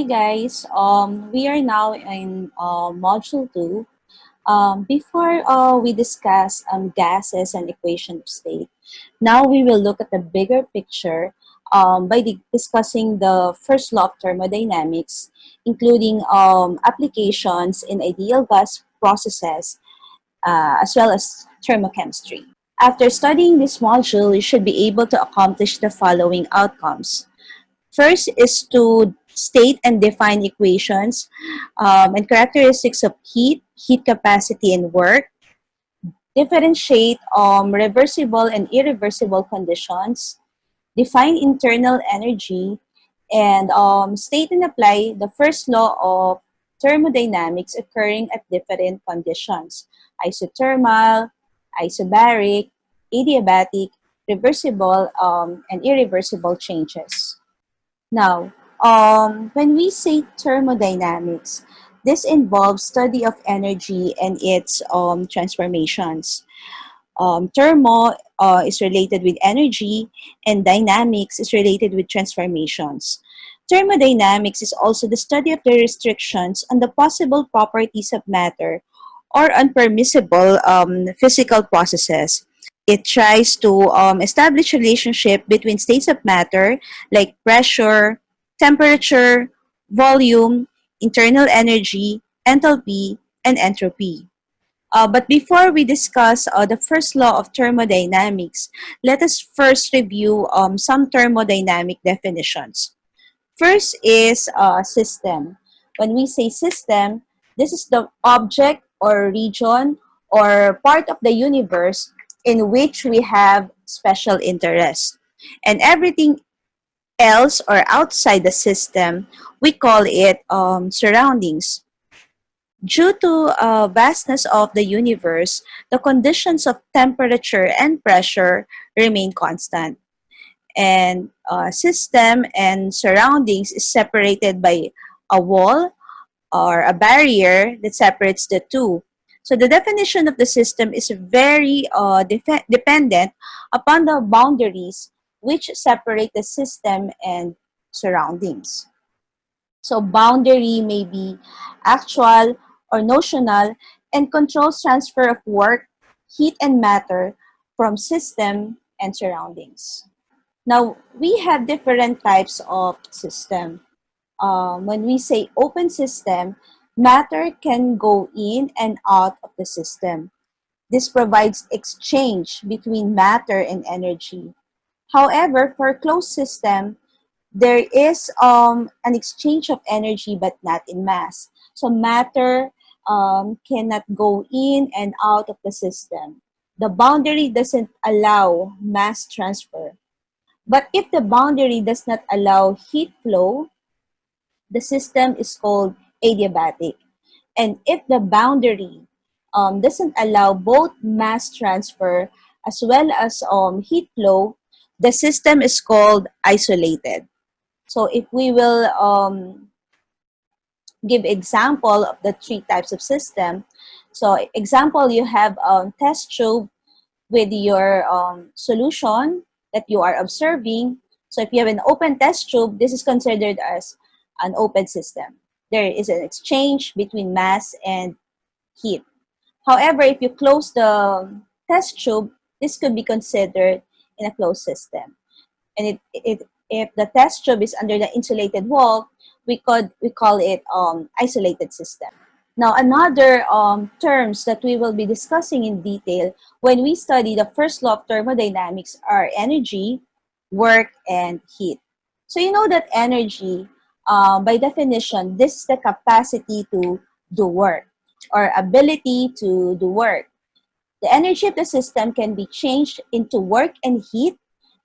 guys. We are now in module 2. Before we discuss gases and equation of state, now we will look at the bigger picture by discussing the first law of thermodynamics, including applications in ideal gas processes as well as thermochemistry. After studying this module, you should be able to accomplish the following outcomes. First is to state and define equations and characteristics of heat capacity, and work. Differentiate reversible and irreversible conditions. Define internal energy. And state and apply the first law of thermodynamics occurring at different conditions: isothermal, isobaric, adiabatic, reversible, and irreversible changes. Now, when we say thermodynamics, this involves study of energy and its transformations. Thermo is related with energy, and dynamics is related with transformations. Thermodynamics is also the study of the restrictions on the possible properties of matter or unpermissible physical processes. It tries to establish relationship between states of matter like pressure, temperature, volume, internal energy, enthalpy, and entropy. But before we discuss the first law of thermodynamics, let us first review some thermodynamic definitions. First is system. When we say system, this is the object or region or part of the universe in which we have special interest. And everything else or outside the system, we call it surroundings. Due to vastness of the universe, the conditions of temperature and pressure remain constant. And system and surroundings is separated by a wall or a barrier that separates the two. So the definition of the system is very dependent upon the boundaries which separate the system and surroundings. So boundary may be actual or notional and controls transfer of work, heat, and matter from system and surroundings. Now, we have different types of system. When we say open system, matter can go in and out of the system. This provides exchange between matter and energy. However, for closed system, there is an exchange of energy but not in mass. So matter cannot go in and out of the system. The boundary doesn't allow mass transfer. But if the boundary does not allow heat flow, the system is called adiabatic. And if the boundary doesn't allow both mass transfer as well as heat flow, the system is called isolated. So if we will give example of the three types of system, so example, you have a test tube with your solution that you are observing. So if you have an open test tube, this is considered as an open system. There is an exchange between mass and heat. However, if you close the test tube, this could be considered in a closed system. And if the test tube is under the insulated wall, we call it isolated system. Now, another terms that we will be discussing in detail when we study the first law of thermodynamics are energy, work, and heat. So you know that energy, by definition, this is the capacity to do work or ability to do work. The energy of the system can be changed into work and heat,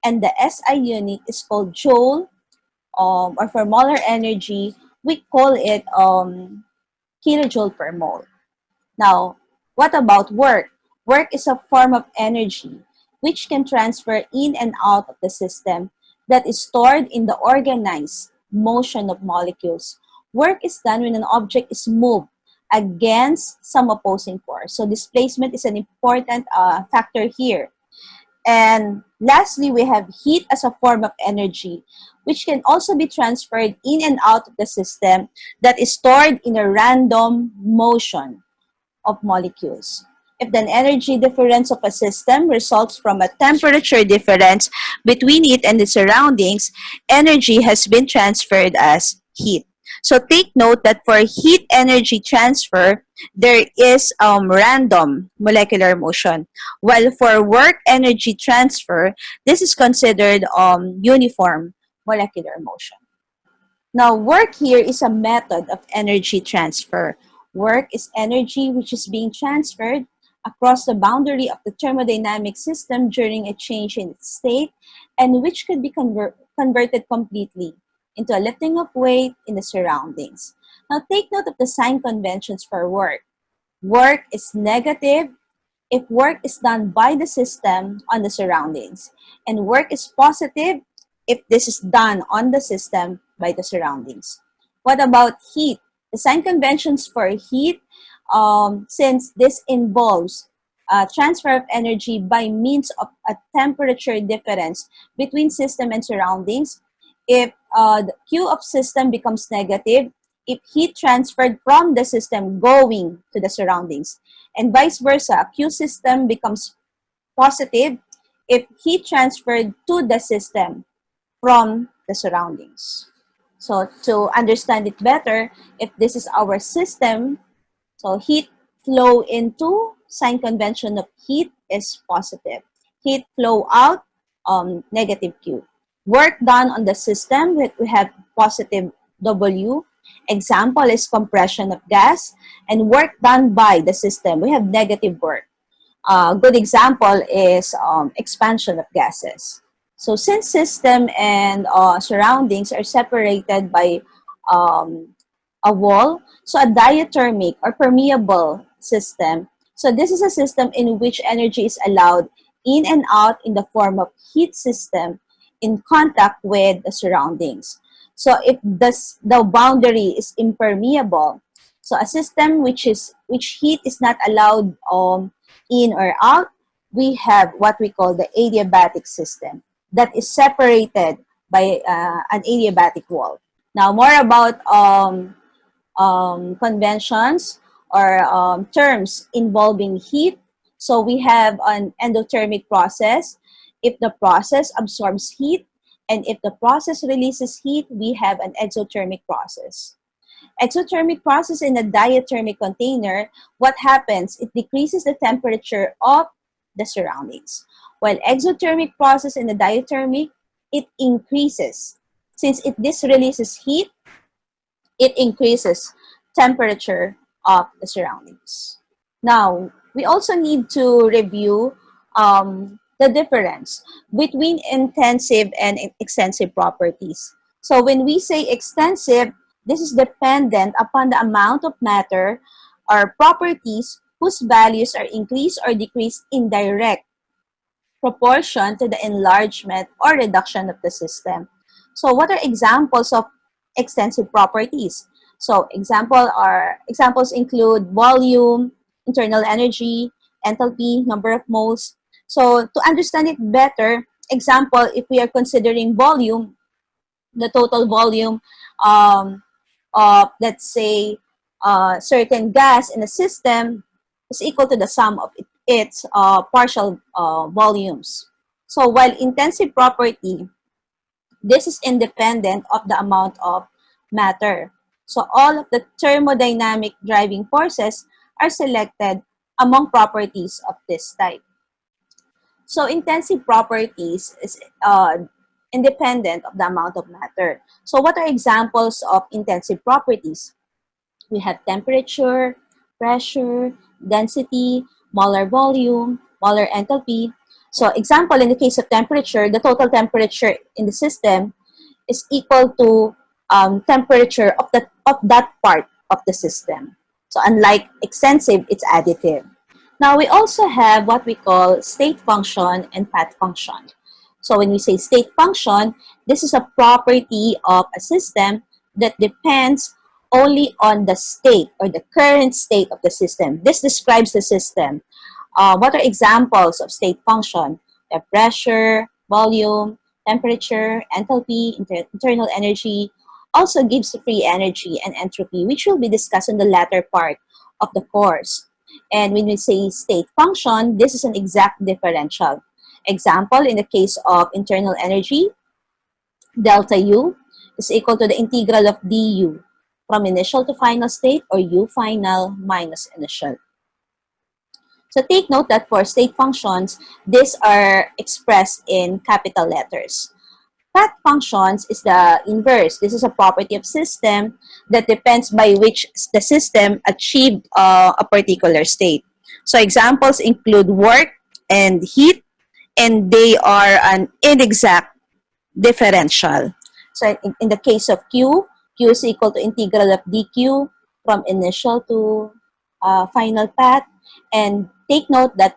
and the SI unit is called joule, or for molar energy, we call it kilojoule per mole. Now, what about work? Work is a form of energy which can transfer in and out of the system that is stored in the organized motion of molecules. Work is done when an object is moved against some opposing force. So displacement is an important factor here. And lastly, we have heat as a form of energy, which can also be transferred in and out of the system that is stored in a random motion of molecules. If the energy difference of a system results from a temperature difference between it and the surroundings, energy has been transferred as heat. So take note that for heat energy transfer, there is random molecular motion. While for work energy transfer, this is considered uniform molecular motion. Now, work here is a method of energy transfer. Work is energy which is being transferred across the boundary of the thermodynamic system during a change in its state and which could be converted completely into a lifting of weight in the surroundings. Now, take note of the sign conventions for work. Work is negative if work is done by the system on the surroundings, and work is positive if this is done on the system by the surroundings. What about heat? The sign conventions for heat, since this involves transfer of energy by means of a temperature difference between system and surroundings, if the Q of system becomes negative, if heat transferred from the system going to the surroundings, and vice versa, Q system becomes positive if heat transferred to the system from the surroundings. So to understand it better, if this is our system, so heat flow into, sign convention of heat is positive. Heat flow out, negative Q. Work done on the system, we have positive W. Example is compression of gas. And work done by the system, we have negative work. Good example is expansion of gases. So since system and surroundings are separated by a wall, so a diathermic or permeable system. So this is a system in which energy is allowed in and out in the form of heat system in contact with the surroundings. So if the boundary is impermeable, so a system which heat is not allowed in or out, we have what we call the adiabatic system that is separated by an adiabatic wall. Now, more about conventions or terms involving heat. So we have an endothermic process. If the process absorbs heat, and if the process releases heat, we have an exothermic process. Exothermic process in a diathermic container, what happens? It decreases the temperature of the surroundings. While exothermic process in the diathermic, it increases. Since this releases heat, it increases temperature of the surroundings. Now, we also need to review the difference between intensive and extensive properties. So when we say extensive, this is dependent upon the amount of matter or properties whose values are increased or decreased in direct proportion to the enlargement or reduction of the system. So what are examples of extensive properties? So examples include volume, internal energy, enthalpy, number of moles. So to understand it better, example, if we are considering volume, the total volume of, let's say, certain gas in a system is equal to the sum of its partial volumes. So while intensive property, this is independent of the amount of matter. So all of the thermodynamic driving forces are selected among properties of this type. So intensive properties is independent of the amount of matter. So what are examples of intensive properties? We have temperature, pressure, density, molar volume, molar enthalpy. So example, in the case of temperature, the total temperature in the system is equal to temperature of that part of the system. So unlike extensive, it's additive. Now we also have what we call state function and path function. So when we say state function, this is a property of a system that depends only on the state or the current state of the system. This describes the system. What are examples of state function? the pressure, volume, temperature, enthalpy, internal energy, also gives free energy and entropy, which will be discussed in the latter part of the course. And when we say state function, this is an exact differential. Example, in the case of internal energy, delta U is equal to the integral of du from initial to final state, or u final minus initial. So take note that for state functions, these are expressed in capital letters. Path functions is the inverse. This is a property of system that depends by which the system achieved a particular state. So examples include work and heat, and they are an inexact differential. So in the case of Q, Q is equal to integral of dq from initial to final path. And take note that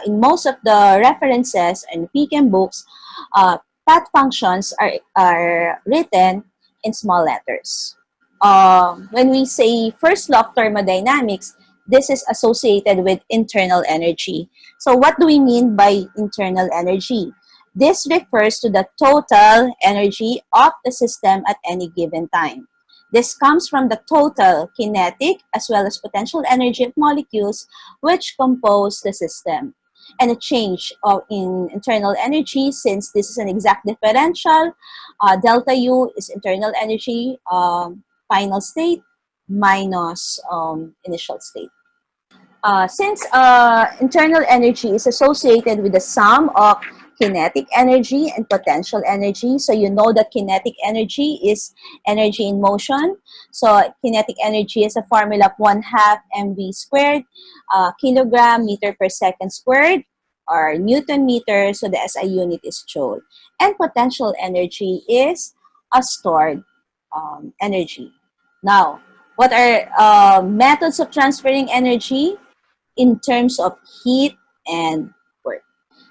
in most of the references and PChem books, path functions are written in small letters. When we say first law of thermodynamics, this is associated with internal energy. So what do we mean by internal energy? This refers to the total energy of the system at any given time. This comes from the total kinetic as well as potential energy of molecules which compose the system. And a change in internal energy, since this is an exact differential, delta U is internal energy, final state minus initial state. Since internal energy is associated with the sum of kinetic energy and potential energy, so you know that kinetic energy is energy in motion. So kinetic energy is a formula of 1/2 mv squared, kilogram meter per second squared, or Newton meter, so the SI unit is joule. And potential energy is a stored energy. Now, what are methods of transferring energy? In terms of heat and work.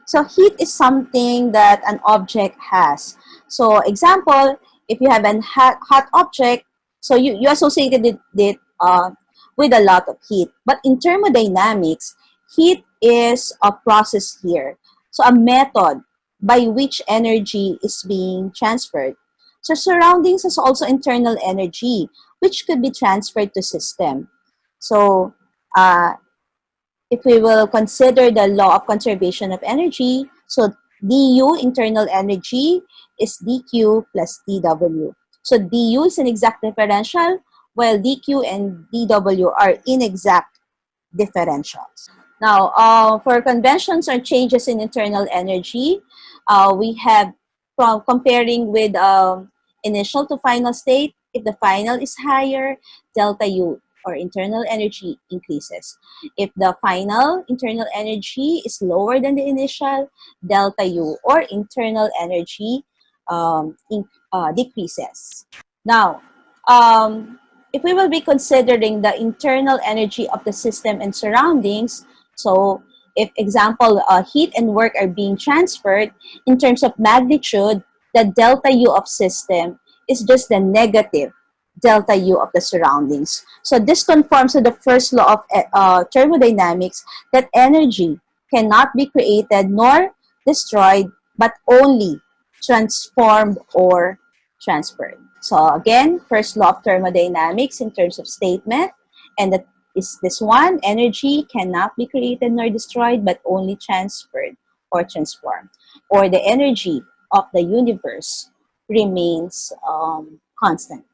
So heat is something that an object has. So example, if you have a hot object, so you associated it with a lot of heat. But in thermodynamics, heat is a process here. So a method by which energy is being transferred. So surroundings is also internal energy, which could be transferred to system. So if we will consider the law of conservation of energy, so du, internal energy, is dq plus dw. So du is an exact differential, while dq and dw are inexact differentials. Now, for conventions or changes in internal energy, we have from comparing with initial to final state. If the final is higher, delta U or internal energy increases. If the final internal energy is lower than the initial, delta U or internal energy decreases. Now, if we will be considering the internal energy of the system and surroundings, so if example, heat and work are being transferred, in terms of magnitude, the delta U of system is just the negative delta U of the surroundings. So this conforms to the first law of thermodynamics, that energy cannot be created nor destroyed, but only transformed or transferred. So again, first law of thermodynamics in terms of statement, and that is this one: energy cannot be created nor destroyed, but only transferred or transformed, or the energy of the universe remains constant.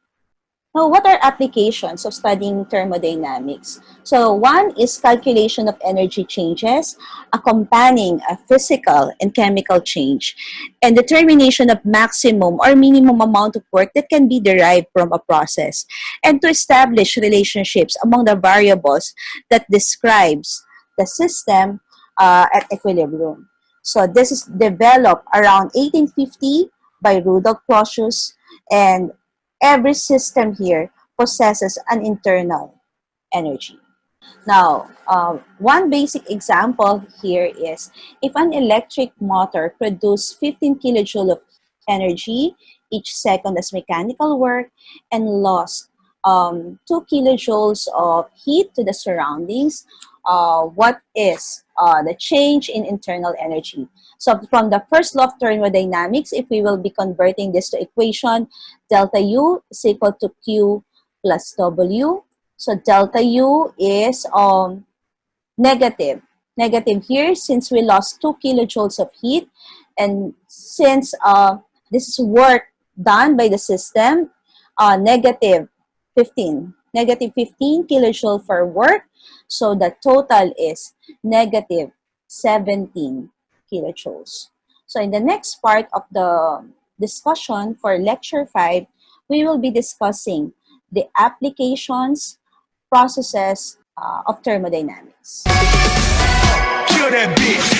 Now, what are applications of studying thermodynamics? So one is calculation of energy changes, accompanying a physical and chemical change, and determination of maximum or minimum amount of work that can be derived from a process, and to establish relationships among the variables that describes the system at equilibrium. So this is developed around 1850 by Rudolf Clausius, and every system here possesses an internal energy. Now, one basic example here is if an electric motor produces 15 kilojoule of energy each second as mechanical work and lost 2 kilojoules of heat to the surroundings, what is the change in internal energy. So from the first law of thermodynamics, if we will be converting this to equation, delta U is equal to Q plus W. So delta U is negative. Negative here since we lost 2 kilojoules of heat, and since this is work done by the system, negative 15. Negative 15 kilojoule for work. So the total is negative 17 kilojoules. So in the next part of the discussion for lecture 5, we will be discussing the applications, processes of thermodynamics. Kill that bitch.